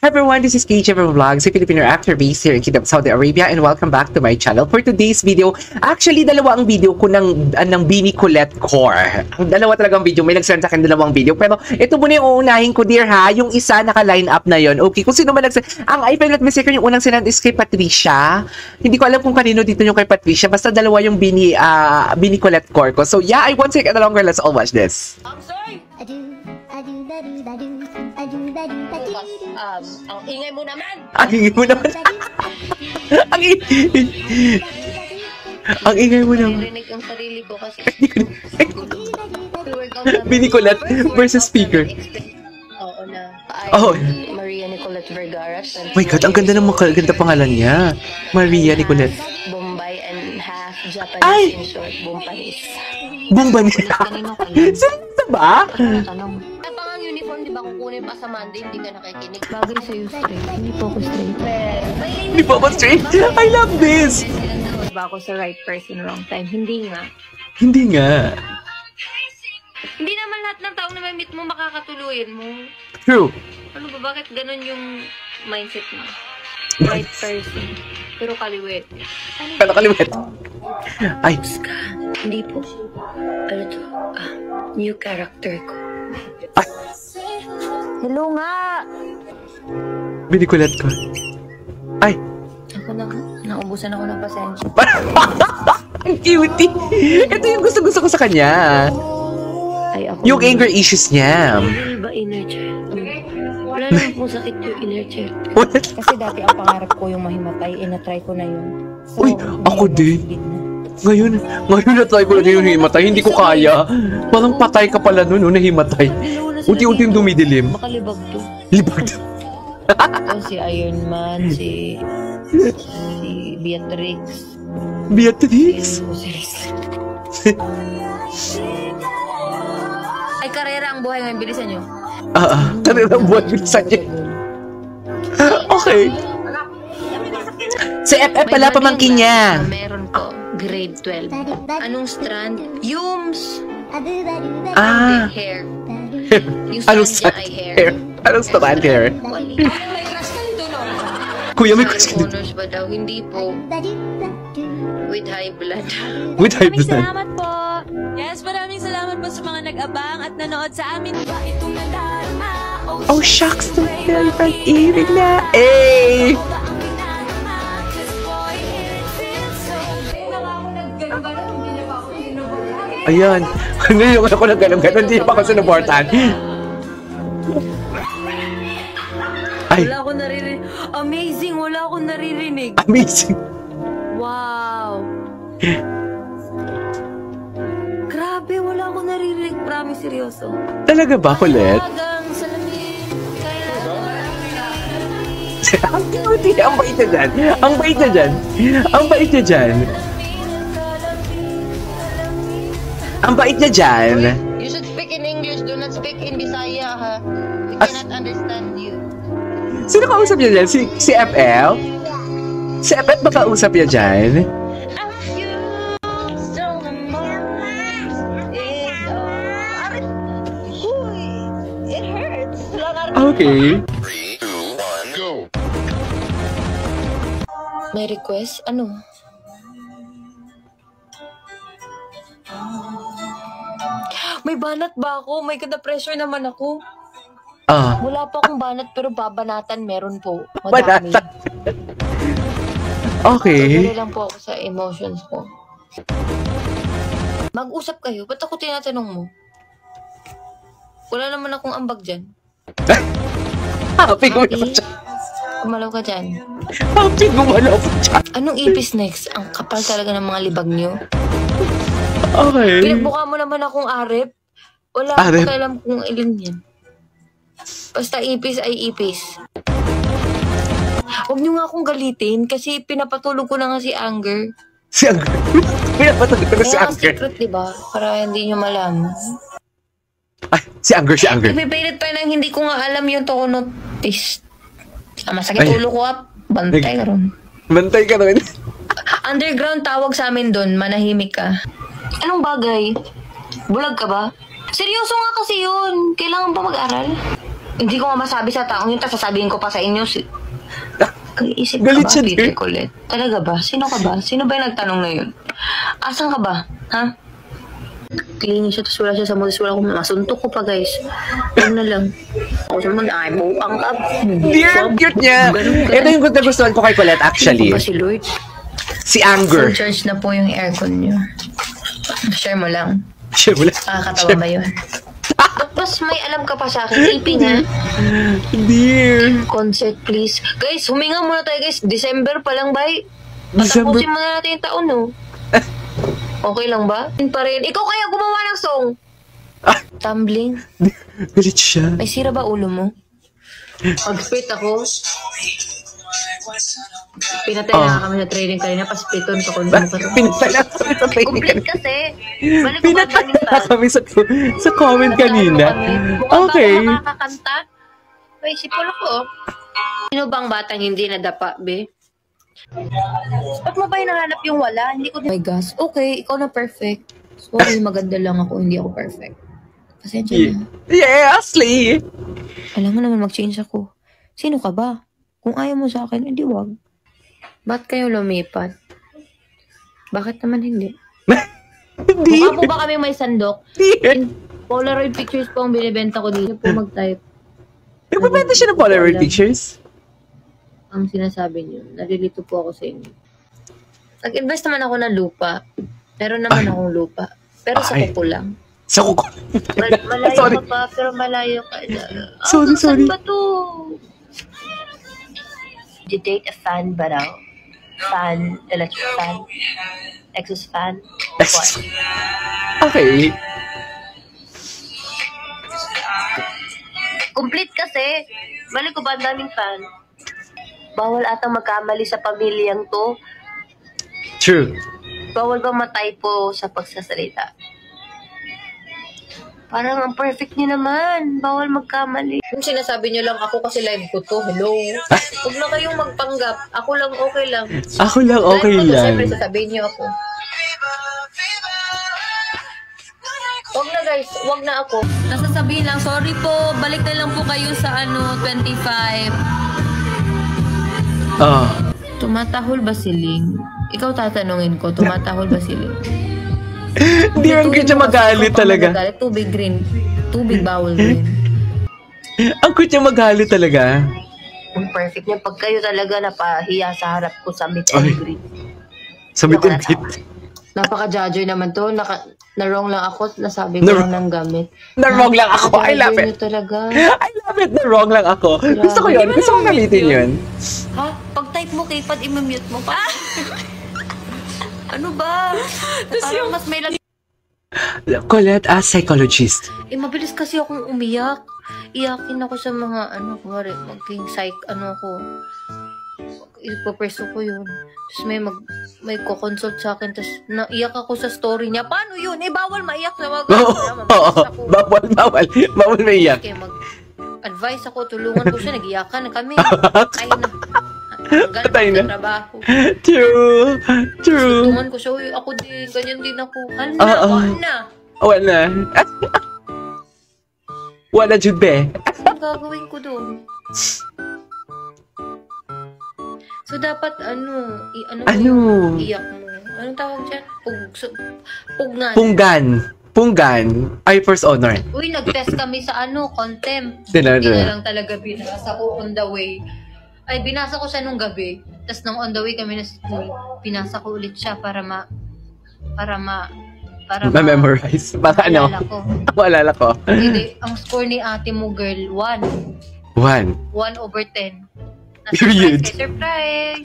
Hi everyone, this is KJ from Vlogs, a Filipino actor based here in Kingdom, Saudi Arabia, and welcome back to my channel. For today's video, actually dalawa ang video ko ng Bini Colette Core. Dalawa talagang video, may nag-send sa akin dalawang video. Pero ito muna yung uunahin ko, dear ha, yung isa naka-line up na yon. Okay, kung sino man nag-send, ang I feel like mistake yung unang sinend is kay Patricia. Hindi ko alam kung kanino dito yung kay Patricia, basta dalawa yung Bini Colette Core ko. So yeah, I won't take it longer, let's all watch this. I'm sorry. Ang ingay mo naman. Ang ingay mo naman. Ang ingay mo naman. Narinig ang sarili ko kasi. Bini Colette versus speaker. Oo na. Oh. Maria Nicolette Vergara. My God, ang ganda ng ganda pangalan niya. Maria Nicolette. Bombay and half Japanese Ay! in short. Bombanis. Bombanis. Sino ba? Tanong. Ay, pang ang uniform, di ba kukunin pa sa Monday, hindi ka nakikinig. Bagay sa'yo straight. Hindi po ako straight. Hindi pa ba straight? I love this! Ba ako sa right person, wrong time? Hindi nga. Hindi nga. Hindi naman lahat ng tao na may meet mo makakatuluyan mo. True. Ano ba? Bakit ganun yung mindset mo? Right person. Pero kaliwet. Pero kaliwet. Ay. Hindi po. Ano to? New character ko. Ay. Hello nga! Bini Colette ko. Ay. Ako na, naubusan ako ng pasensya. Ang cutie. Ito yung gusto ko sa kanya. Ay, ako Yung anger issues niya. Ano ba inner child? Wala naman pong sakit yung inner child. Kasi dati ang pangarap ko yung mahimatay, na-try ko na yun. So, Uy, ako din. Ngayon na-try ko na yung himatay. Hindi ko kaya. Parang patay ka pala nun, nahimatay. Unti-unti yung dumidilim. Makalibag to. Libag. Si Iron Man, si Beatrix. Beatrix? Ay, karera ang buhay ngayon. Bilisan nyo. Kanina buwan bilisan niya. Okay. Si FF pala pamangkin niya. Meron ko, grade 12. Anong strand? Yums! Ah. Yung Anong strand strand niya ay hair? Anong strand hair? Kuya, may crush ka dito. Honors ba daw? Hindi po. With high blood. With high blood. Salamat po. Yes, maraming salamat po sa mga nag-abang at nanood sa amin. Oh, shucks. Ang pag-ibig na. Eh! Ayan. Ngayon ako na gano'n-gano'n. Hindi pa ako sinuportahan. Ay. Wala akong naririnig. Amazing! Wala akong naririnig. Amazing. Wow! Grabe, wala akong naririnig. Promise, seryoso. Talaga ba, Colette? Hanggang salamin. Ang cute. Ang bait na dyan. Ang bait na dyan. Ang bait na dyan. Ang bait na dyan. You should speak in English. Do not speak in Bisaya, ha? We cannot understand you. Sino kausap niya dyan? Si FL? Si FL ba kausap niya dyan? It hurts. Okay. 3, 2, 1, go! May request? Ano? May banat ba ako? May kada-pressure naman ako. Wala pa akong banat pero babanatan meron po. Madami. Banatan. Okay. Tuloy lang po ako sa emotions ko. Mag-usap kayo. Ba't ako tinatanong mo? Wala naman akong ambag dyan. Happy gumalaw siya. Kumalaw ka dyan. Happy gumalaw siya. Anong ipis next? Ang kapal talaga ng mga libag nyo. Okay. Pinagbuka mo naman akong arep. Wala Arep? akong alam kung ilan yan. Basta ipis ay ipis. Huwag niyo nga akong galitin kasi pinapatulog ko na nga si Anger. Si Anger. Pinapatulog ko na si Kaya Anger. secret, diba? Para hindi niyo malaman. Ay, si Anger. Ipipilit pa nang hindi ko nga alam yung tono. Masakit Ay. ulo ko, Bantay ka ron. Bantay ka rin. Underground tawag sa amin doon, manahimik ka. Anong bagay? Bulag ka ba? Seryoso nga kasi yun. Kailangan ba mag-aral? Hindi ko nga masabi sa taong yun, tapos sasabihin ko pa sa inyo. Isip ka Galit ba, siya, Peter dear. Colette? Talaga ba? Sino ka ba? Sino ba yung nagtanong na yun? Asan ka ba? Ha? Clingy siya, tapos wala siya sa modus. Wala akong masuntok ko pa, guys. Huwag na lang. Ako sa mga ay, buang ka. Dear, ang cute niya. Ito yung nagustuhan ko kay Colette, actually. Ano ba si Lord? Si Anger. Full charge na po yung aircon niyo. Share mo lang. Share mo lang. Nakakatawa ba yun? Tapos may alam ka pa sa akin. Ipin ha. Dear. Concert please. Guys, huminga muna tayo guys. December pa lang ba? December. Patapusin muna natin yung taon no. Okay lang ba? Pa rin. Ikaw kaya gumawa ng song. Tumbling. Galit siya. May sira ba ulo mo? Pag-spit ako. Pinatay na kami sa training kanina. Paspiton ka kung Pinatay na kami sa training Complete kanina. kasi. Balik ko ba Pinatay training na kami sa comment kanina. Okay. Mukhang ba makakanta? May sipol ako. Sino bang batang hindi nadapa, be? Ba't mo ba hinahanap yung wala? Hindi ko din... Oh my gosh. Okay, ikaw na perfect. Sorry, maganda lang ako. Hindi ako perfect. Pasensya na. Yeah, Ashley. Alam mo naman, mag-change ako. Sino ka ba? Kung ayaw mo sa akin, edi wag. Ba't kayo lumipat? Bakit naman hindi? Hindi. Mukha po ba kami may sandok? Dear. Polaroid pictures po ang binibenta ko dito po mag-type. Nagbibenta siya ng Polaroid pictures. Ang sinasabi niyo, nalilito po ako sa inyo. Nag-invest naman ako ng lupa. Meron naman akong lupa. Pero sa Ay. kuko lang. Sa kuko. Malayo Sorry. ka pa, pero malayo ka. Sorry, sorry. Saan ba to? Did you date a fan ba raw? Fan, electric fan, exhaust fan? What? Okay. Complete kasi. Balik ko ba ang daming fan? Bawal atang magkamali sa pamilyang to. True. Bawal ba matypo sa pagsasalita? Parang ang perfect niyo naman. Bawal magkamali. Kung sinasabi niyo lang ako kasi live ko to. Hello? Huwag na kayong magpanggap. Ako lang okay lang. Ako lang okay Live ko to, lang. siyempre sasabihin niyo ako. Huwag na guys. Huwag na ako. Nasasabihin lang, sorry po, balik na lang po kayo sa 25. Ah. Tumatahol ba si Ling? Ikaw tatanungin ko, tumatahol ba si Ling? Hindi ang cute siya magalit talaga. Tubig green. Tubig bawal green. Ang cute niya magalit talaga. Ang perfect niya. Pag kayo talaga napahiya sa harap ko sa meet and Ay. greet. Sa meet and greet. Napaka-judger naman to. Na-wrong lang ako. Nasabi ko lang ng gamit. Na-wrong lang ako. I love Judger it. niyo talaga. I love it. Na-wrong lang ako. Gusto ko yun. Gusto ko nalitin yun. Ha? Pag-type mo, K-pad, imamute mo pa. Ano ba? Parang mas may Colette as psychologist. mabilis kasi akong umiyak. Iyakin ako sa mga, kumari, maging ako. Ipaperso ko yun. Tapos may ko-consult sa akin. Tapos naiyak ako sa story niya. Paano yun? Bawal maiyak na wag. Oo. Bawal. Bawal may iyak. Kaya mag-advise ako, tulungan ko siya. Nag-iyakan na kami. Ayun na. Patay na. Sa trabaho. True. Tulungan ko siya. Uy, ako din. Ganyan din ako. Wala. Wala. Wala, Jude. Ano gagawin ko doon? So, dapat iyak mo. Anong tawag dyan? Pugnan. Punggan. Ay, first honor. Uy, nag-test kami sa contempt. Dinala. Hindi na lang talaga binasa ko on the way. Ay, binasa ko siya nung gabi. Tapos nung on the way kami na school, binasa ko ulit siya para Ma-memorize. Baka maalala ko. Maalala ko. Hindi, ang score ni ate mo, girl, 1. 1. 1/10. Period. Surprise!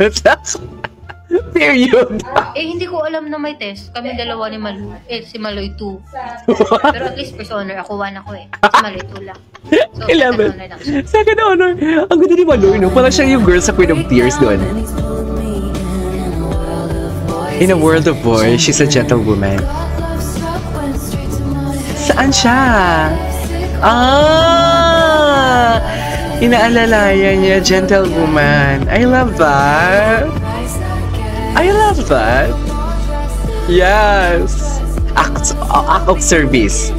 Period. Hindi ko alam na may test. Kami dalawa ni Malu. Si Maloy 2. Pero at least first honor. Ako 1 ako eh. Si Maloy 2 lang. So, 11. second honor lang siya. Second honor. Ang ganda ni Maloy, no? Parang siya yung girl sa Queen of Tears doon. In a world of boys, she's a gentlewoman. Saan siya? Inaalalayan niya, gentlewoman. I love that. I love that. Yes. Act of service.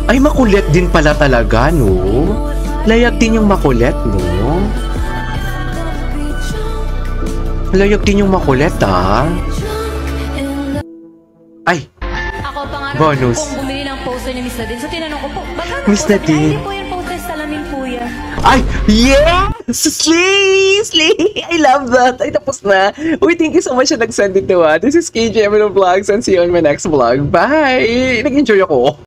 Ay, makulit din pala talaga, no? Layag din yung makulit, no? Layag din yung makulit, ah. Ay, Ako pangarap bonus. kong bumili ng poster ni Miss Nadine. So tinanong ko po, magkano Miss poster? Nadine. Ay, hindi po yan poster, salamin po yan. Ay, yes! Slay! Slay! I love that! Ay, tapos na. Uy, thank you so much na nag-send ito, ah. This is KJ Emino Vlogs and see you on my next vlog. Bye! Nag-enjoy ako.